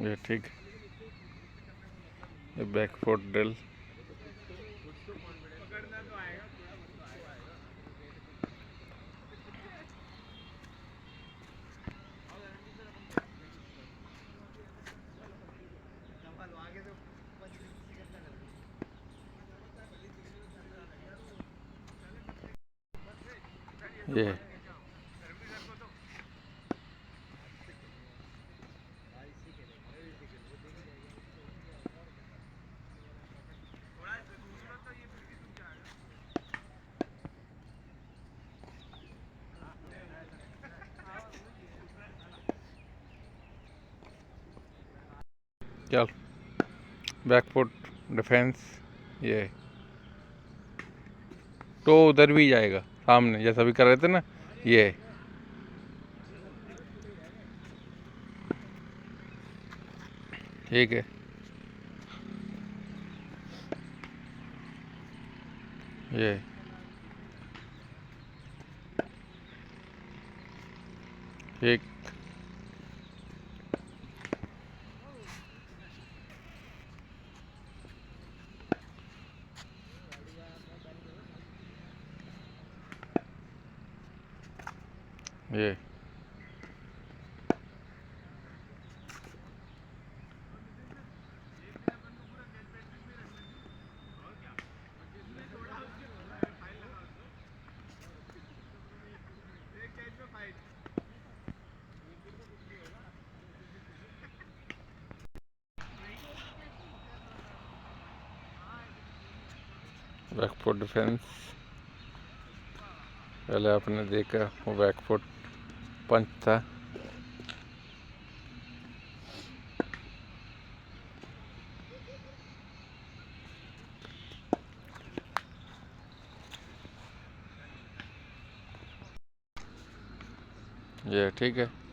ये ठीक, ये बैक फुट ड्रिल। ये चल, बैक फुट डिफेंस। ये तो उधर भी जाएगा सामने, जैसा भी कर रहे थे ना। ये ठीक है। ये ठीक। ये बैक फुट डिफेंस। पहले आपने देखा वो बैक फुट पंच था। ये ठीक है।